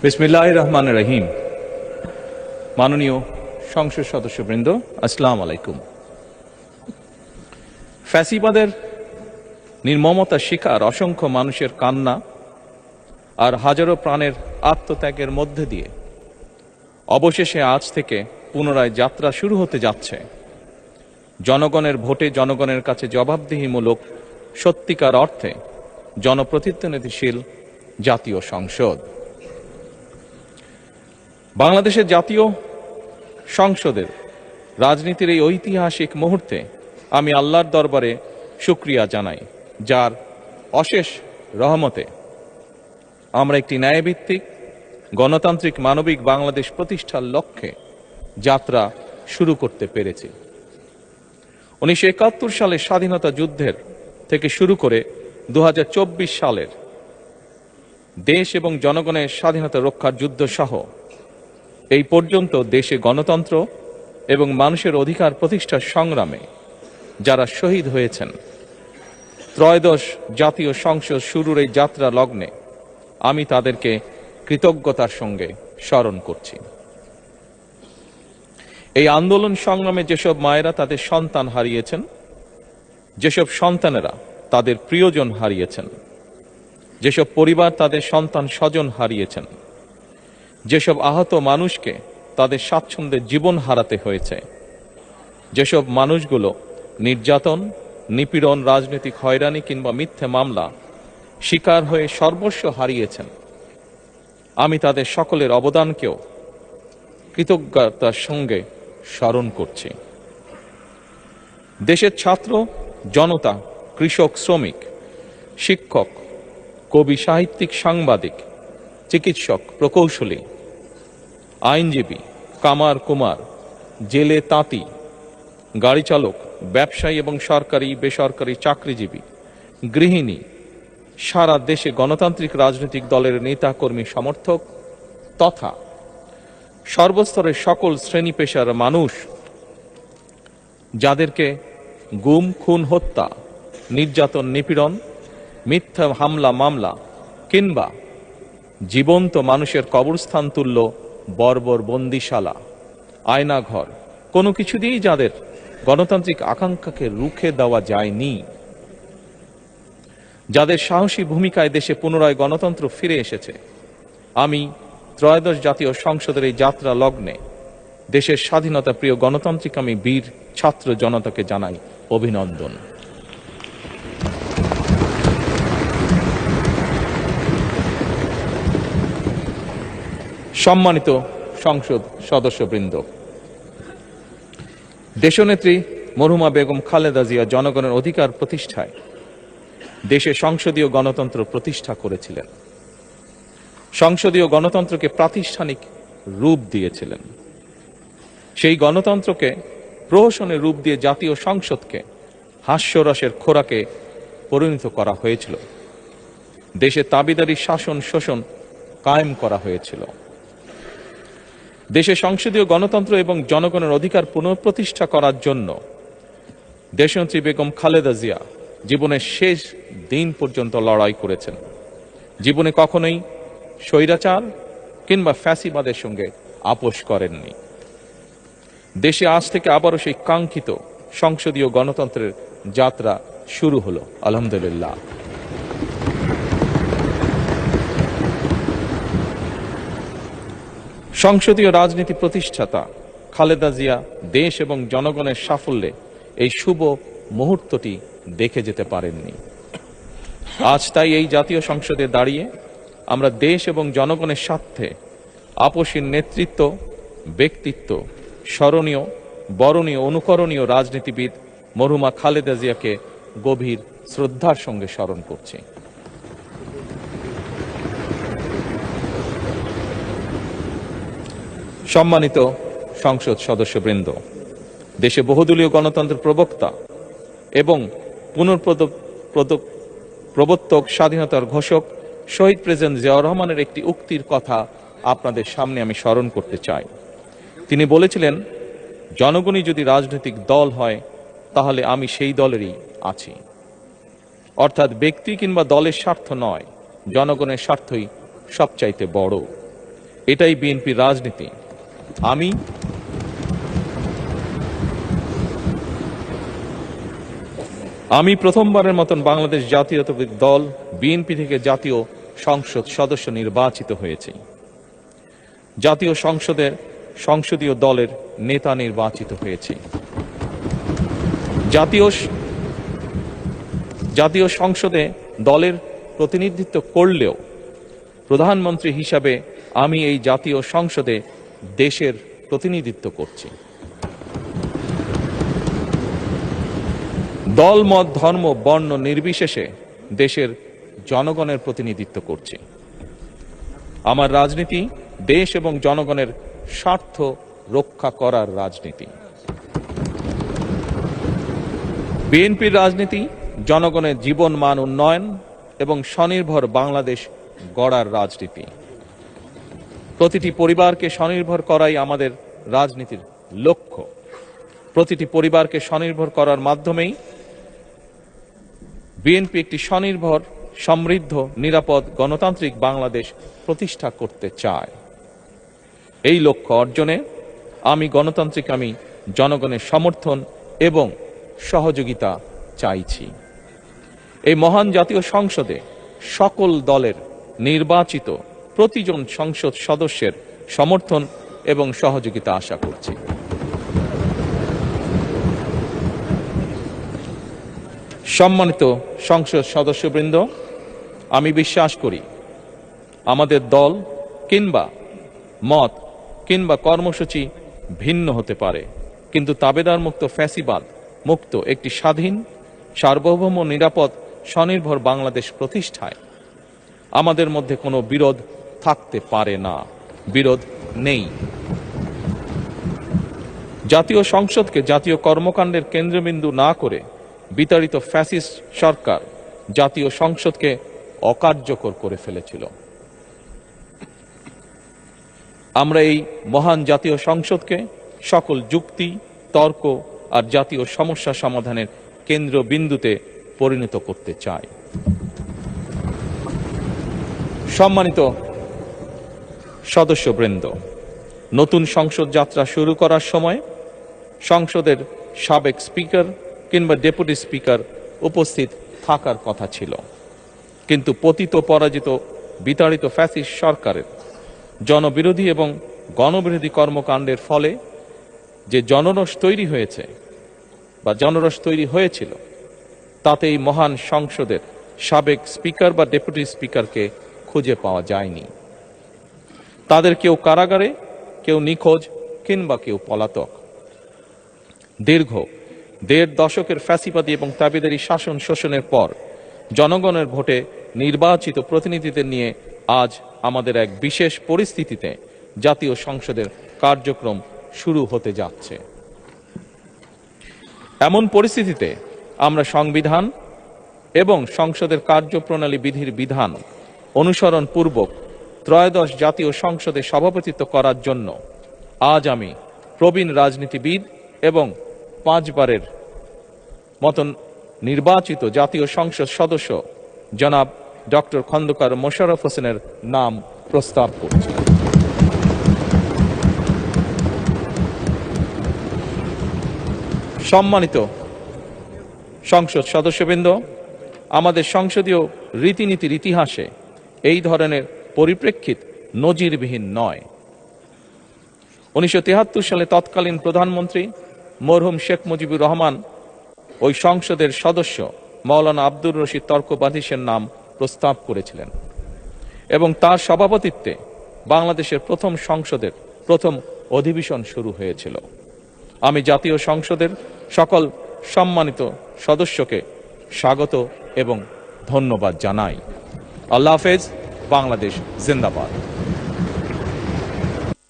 বিসমিল্লাহির রহমানির রহিম। মাননীয় সংসদ সদস্যবৃন্দ, আসসালামু আলাইকুম। ফ্যাসিবাদের নির্মমতার শিকার অসংখ্য মানুষের কান্না আর হাজারো প্রাণের আত্মত্যাগের মধ্যে দিয়ে অবশেষে আজ থেকে পুনরায় যাত্রা শুরু হতে যাচ্ছে জনগণের ভোটে জনগণের কাছে জবাবদিহিমূলক সত্যিকার অর্থে জনপ্রতিনিধিশীল জাতীয় সংসদ। বাংলাদেশের জাতীয় সংসদের রাজনীতির এই ঐতিহাসিক মুহূর্তে আমি আল্লাহর দরবারে শুকরিয়া জানাই, যার অশেষ রহমতে আমরা একটি ন্যায়ভিত্তিক গণতান্ত্রিক মানবিক বাংলাদেশ প্রতিষ্ঠার লক্ষ্যে যাত্রা শুরু করতে পেরেছি। 1971 সালের স্বাধীনতা যুদ্ধের থেকে শুরু করে 2024 সালের দেশ এবং জনগণের স্বাধীনতা রক্ষার যুদ্ধ সহ এই পর্যন্ত দেশে গণতন্ত্র এবং মানুষের অধিকার প্রতিষ্ঠার সংগ্রামে যারা শহীদ হয়েছেন, ত্রয়োদশ জাতীয় সংসদ শুরুর এই যাত্রা লগ্নে আমি তাদেরকে কৃতজ্ঞতার সঙ্গে স্মরণ করছি। এই আন্দোলন সংগ্রামে যেসব মায়েরা তাদের সন্তান হারিয়েছেন, যেসব সন্তানেরা তাদের প্রিয়জন হারিয়েছেন, যেসব পরিবার তাদের সন্তান স্বজন হারিয়েছেন, যেসব আহত মানুষকে তাদের স্বাচ্ছন্দ্যে জীবন হারাতে হয়েছে, যেসব মানুষগুলো নির্যাতন, নিপীড়ন, রাজনৈতিক হয়রানি কিংবা মিথ্যে মামলা শিকার হয়ে সর্বস্ব হারিয়েছেন, আমি তাদের সকলের অবদানকেও কৃতজ্ঞতার সঙ্গে স্মরণ করছি। দেশের ছাত্র জনতা, কৃষক, শ্রমিক, শিক্ষক, কবি, সাহিত্যিক, সাংবাদিক, চিকিৎসক, প্রকৌশলী, আইনজীবী, কামার কুমার, জেলে তাঁতি, গাড়ি চালক, ব্যবসায়ী এবং সরকারি বেসরকারি চাকরিজীবী, গৃহিণী, সারা দেশে গণতান্ত্রিক রাজনৈতিক দলের নেতা কর্মী সমর্থক তথা সর্বস্তরের সকল শ্রেণী পেশার মানুষ যাদেরকে গুম, খুন, হত্যা, নির্যাতন, নিপীড়ন, মিথ্যা হামলা মামলা কিংবা জীবন্ত মানুষের কবরস্থান তুল্য বর্বর বন্দিশালা, আয়নাঘর, কোনো কিছু দিয়েই যাদের গণতান্ত্রিক আকাঙ্ক্ষাকে রুখে দেওয়া যায়নি, যাদের সাহসী ভূমিকায় দেশে পুনরায় গণতন্ত্র ফিরে এসেছে, আমি ত্রয়োদশ জাতীয় সংসদের এই যাত্রা লগ্নে দেশের স্বাধীনতা প্রিয় গণতান্ত্রিকামী বীর ছাত্র জনতাকে জানাই অভিনন্দন। সম্মানিত সংসদ সদস্যবৃন্দ, দেশনেত্রী মরহুমা বেগম খালেদা জিয়া জনগণের অধিকার প্রতিষ্ঠায় দেশে সংসদীয় গণতন্ত্র প্রতিষ্ঠা করেছিলেন, সংসদীয় গণতন্ত্রকে প্রাতিষ্ঠানিক রূপ দিয়েছিলেন। সেই গণতন্ত্রকে প্রহসনের রূপ দিয়ে জাতীয় সংসদকে হাস্যরসের খোরাকে পরিণত করা হয়েছিল। দেশে তাবিদারি শাসন শোষণ কায়েম করা হয়েছিল। দেশে সংসদীয় গণতন্ত্র এবং জনগণের অধিকার পুনঃপ্রতিষ্ঠা করার জন্য দেশনেত্রী বেগম খালেদা জিয়া জীবনের শেষ দিন পর্যন্ত লড়াই করেছেন। জীবনে কখনোই স্বৈরাচার কিংবা ফ্যাসিবাদের সঙ্গে আপোষ করেননি। দেশে আজ থেকে আবারও সেই কাঙ্ক্ষিত সংসদীয় গণতন্ত্রের যাত্রা শুরু হলো, আলহামদুলিল্লাহ। সংসদীয় রাজনীতি প্রতিষ্ঠাতা খালেদা জিয়া দেশ এবং জনগণের সাফল্যে এই শুভ মুহূর্তটি দেখে যেতে পারেননি। আজ তাই এই জাতীয় সংসদে দাঁড়িয়ে আমরা দেশ এবং জনগণের স্বার্থে আপসীর নেতৃত্ব, ব্যক্তিত্ব, স্মরণীয়, বরণীয়, অনুকরণীয় রাজনীতিবিদ মরহুমা খালেদা জিয়াকে গভীর শ্রদ্ধার সঙ্গে স্মরণ করছি। সম্মানিত সংসদ সদস্যবৃন্দ, দেশে বহুদলীয় গণতন্ত্রের প্রবক্তা এবং প্রবর্তক, স্বাধীনতার ঘোষক শহীদ প্রেসিডেন্ট জিয়াউর রহমানের একটি উক্তির কথা আপনাদের সামনে আমি স্মরণ করতে চাই। তিনি বলেছিলেন, জনগণই যদি রাজনৈতিক দল হয় তাহলে আমি সেই দলেরই আছি। অর্থাৎ ব্যক্তি কিংবা দলের স্বার্থ নয়, জনগণের স্বার্থই সবচাইতে বড়। এটাই বিএনপির রাজনীতি। আমি প্রথমবারের মতন বাংলাদেশ জাতীয়তাবাদী দল বিএনপি থেকে জাতীয় সংসদ সদস্য নির্বাচিত হয়েছে। জাতীয় সংসদের সংসদীয় দলের নেতা নির্বাচিত হয়েছে। জাতীয় সংসদে দলের প্রতিনিধিত্ব করলেও প্রধানমন্ত্রী হিসাবে আমি এই জাতীয় সংসদে দেশের প্রতিনিধিত্ব করছি। দল, মত, ধর্ম, বর্ণ নির্বিশেষে দেশের জনগণের প্রতিনিধিত্ব করছি। আমার রাজনীতি দেশ এবং জনগণের স্বার্থ রক্ষা করার রাজনীতি। বিএনপির রাজনীতি জনগণের জীবন মান উন্নয়ন এবং স্বনির্ভর বাংলাদেশ গড়ার রাজনীতি। প্রতিটি পরিবারকে স্বনির্ভর করাই আমাদের রাজনীতির লক্ষ্য। প্রতিটি পরিবারকে স্বনির্ভর করার মাধ্যমেই বিএনপি একটি স্বনির্ভর, সমৃদ্ধ, নিরাপদ, গণতান্ত্রিক বাংলাদেশ প্রতিষ্ঠা করতে চায়। এই লক্ষ্য অর্জনে আমি জনগণের সমর্থন এবং সহযোগিতা চাইছি। এই মহান জাতীয় সংসদে সকল দলের নির্বাচিত প্রতিজন সংসদ সদস্যের সমর্থন এবং সহযোগিতা আশা করছি। সম্মানিত সংসদ সদস্যবৃন্দ, আমি বিশ্বাস করি আমাদের দল কিংবা মত কিংবা কর্মসূচি ভিন্ন হতে পারে, কিন্তু তাবেদার মুক্ত, ফ্যাসিবাদ মুক্ত একটি স্বাধীন, সার্বভৌম, নিরাপদ, স্বনির্ভর বাংলাদেশ প্রতিষ্ঠায় আমাদের মধ্যে কোনো বিরোধ থাকতে পারে না, বিরোধ নেই। জাতীয় সংসদকে জাতীয় কর্মকাণ্ডের কেন্দ্রবিন্দু না করে বিতাড়িত ফ্যাসিস্ট সরকার জাতীয় সংসদকে অকার্যকর করে ফেলেছিল। আমরা এই মহান জাতীয় সংসদকে সকল যুক্তি, তর্ক আর জাতীয় সমস্যা সমাধানের কেন্দ্রবিন্দুতে পরিণত করতে চাই। সম্মানিত সদস্যবৃন্দ, নতুন সংসদ যাত্রা শুরু করার সময় সংসদের সাবেক স্পিকার কিংবা ডেপুটি স্পিকার উপস্থিত থাকার কথা ছিল, কিন্তু পতিত, পরাজিত, বিতাড়িত ফ্যাসিস্ট সরকারের জনবিরোধী এবং গণবিরোধী কর্মকাণ্ডের ফলে যে জনরোষ তৈরি হয়েছিল তাতে এই মহান সংসদের সাবেক স্পিকার বা ডেপুটি স্পিকারকে খুঁজে পাওয়া যায়নি। তাদের কেউ কারাগারে, কেউ নিখোঁজ কিংবা কেউ পলাতক। দীর্ঘ ১.৫ দশকের ফ্যাসিবাদী এবং তাবেদারি শাসন শোষণের পর জনগণের ভোটে নির্বাচিত প্রতিনিধিদের নিয়ে আজ আমাদের এক বিশেষ পরিস্থিতিতে জাতীয় সংসদের কার্যক্রম শুরু হতে যাচ্ছে। এমন পরিস্থিতিতে আমরা সংবিধান এবং সংসদের কার্যপ্রণালী বিধির বিধান অনুসরণ পূর্বক ত্রয়োদশ জাতীয় সংসদে সভাপতিত্ব করার জন্য আজ আমি প্রবীণ রাজনীতিবিদ এবং 5 বারের মতন নির্বাচিত জাতীয় সংসদ সদস্য জনাব ডক্টর খন্দকার মোশাররফ হোসেনের নাম প্রস্তাব করছি। সম্মানিত সংসদ সদস্যবৃন্দ, আমাদের সংসদীয় রীতিনীতির ইতিহাসে এই ধরনের পরিপ্রেক্ষিত নজিরবিহীন নয়। 1973 সালে তৎকালীন প্রধানমন্ত্রী মরহুম শেখ মুজিবুর রহমান ওই সংসদের সদস্য মাওলানা আব্দুর রশিদ তর্কবাধীশের নাম প্রস্তাব করেছিলেন এবং তার সভাপতিত্বে বাংলাদেশের প্রথম সংসদের প্রথম অধিবেশন শুরু হয়েছিল। আমি জাতীয় সংসদের সকল সম্মানিত সদস্যকে স্বাগত এবং ধন্যবাদ জানাই। আল্লাহ হাফেজ। বাংলাদেশ জিন্দাবাদ।